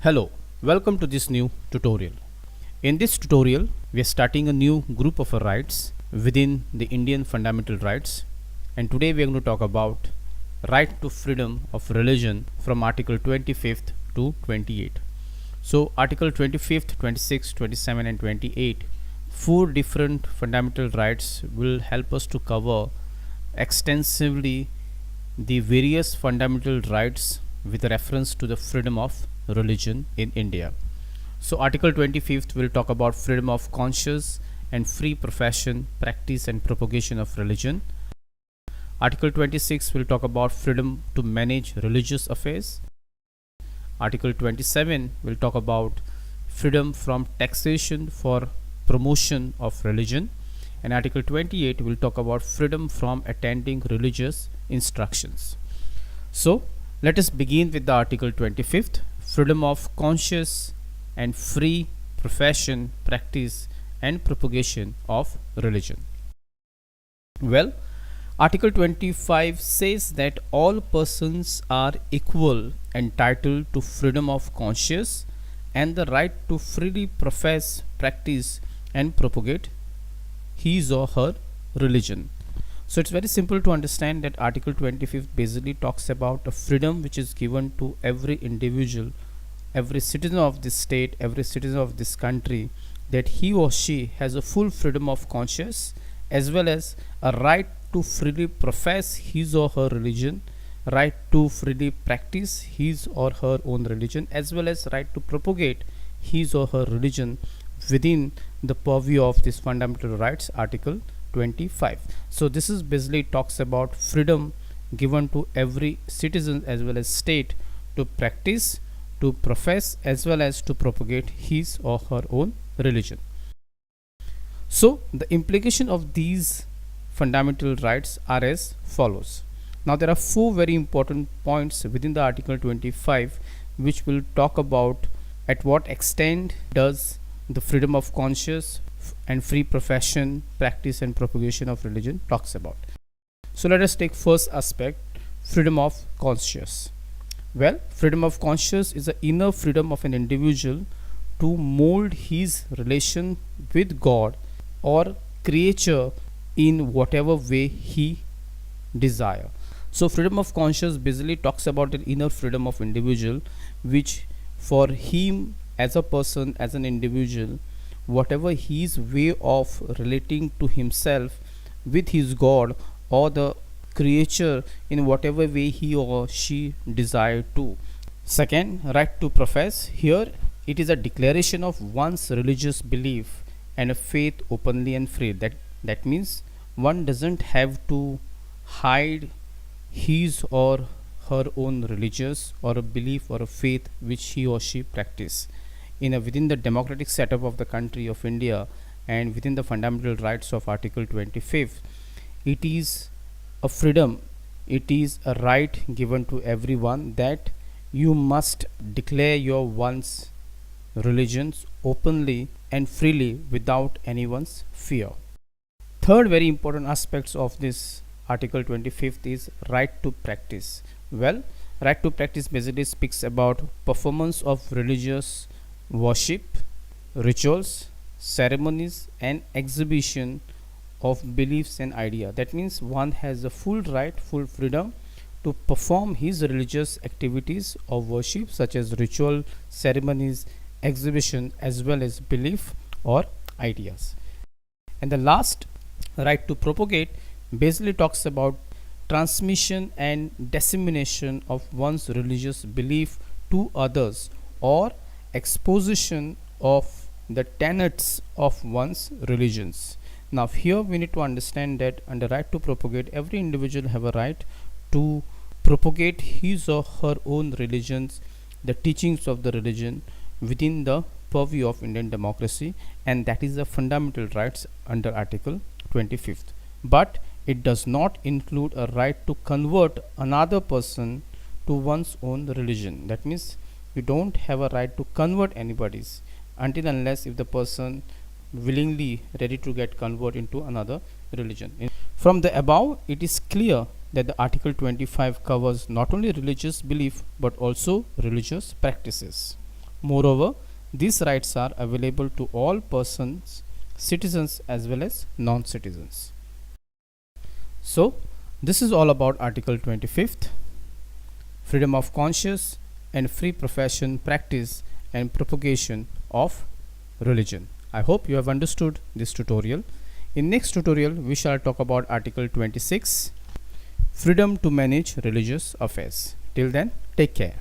Hello, welcome to this new tutorial. In this tutorial, we are starting a new group of rights within the Indian fundamental rights, and today we are going to talk about right to freedom of religion from Article 25th to 28. So Article 25th, 26th, 27 and 28, four different fundamental rights will help us to cover extensively the various fundamental rights with reference to the freedom of religion in India. So Article 25th will talk about freedom of conscience and free profession, practice and propagation of religion. Article 26 will talk about freedom to manage religious affairs. Article 27 will talk about freedom from taxation for promotion of religion, and Article 28 will talk about freedom from attending religious instructions. So let us begin with the Article 25th, freedom of conscience and free profession, practice and propagation of religion. Well, Article 25 says that all persons are equal, entitled to freedom of conscience and the right to freely profess, practice and propagate his or her religion. So it's very simple to understand that Article 25 basically talks about a freedom which is given to every individual, every citizen of this state, every citizen of this country, that he or she has a full freedom of conscience as well as a right to freely profess his or her religion, right to freely practice his or her own religion, as well as right to propagate his or her religion within the purview of this fundamental rights, Article 25. So this is basically talks about freedom given to every citizen as well as state to practice, to profess as well as to propagate his or her own religion. So the implication of these fundamental rights are as follows. Now there are four very important points within the Article 25 which will talk about at what extent does the freedom of conscience and free profession, practice and propagation of religion talks about. So let us take first aspect, freedom of conscience. Well, freedom of conscience is the inner freedom of an individual to mold his relation with God or creature in whatever way he desire. So freedom of conscience basically talks about the inner freedom of individual, which for him as a person, as an individual, whatever his way of relating to himself with his God or the creature in whatever way he or she desire to. Second, right to profess. Here it is a declaration of one's religious belief and a faith openly and free. That means one doesn't have to hide his or her own religious or a belief or a faith which he or she practice within the democratic setup of the country of India and within the fundamental rights of Article 25. It is a freedom, it is a right given to everyone that you must declare your one's religions openly and freely without anyone's fear. Third very important aspects of this Article 25 is right to practice. Well, right to practice basically speaks about performance of religious worship, rituals, ceremonies and exhibition of beliefs and idea. That means one has a full right, full freedom to perform his religious activities of worship such as ritual, ceremonies, exhibition as well as belief or ideas. And the last, right to propagate, basically talks about transmission and dissemination of one's religious belief to others or exposition of the tenets of one's religions. Now here we need to understand that under right to propagate, every individual have a right to propagate his or her own religions, the teachings of the religion within the purview of Indian democracy, and that is the fundamental rights under Article 25th. But it does not include a right to convert another person to one's own religion. That means you don't have a right to convert anybody's until unless if the person willingly ready to get convert into another religion. From the above, it is clear that the Article 25 covers not only religious belief but also religious practices. Moreover, these rights are available to all persons, citizens as well as non-citizens. So, this is all about Article 25th, freedom of conscience and free profession, practice and propagation of religion. I hope you have understood this tutorial. In next tutorial, we shall talk about Article 26, freedom to manage religious affairs. Till then, take care.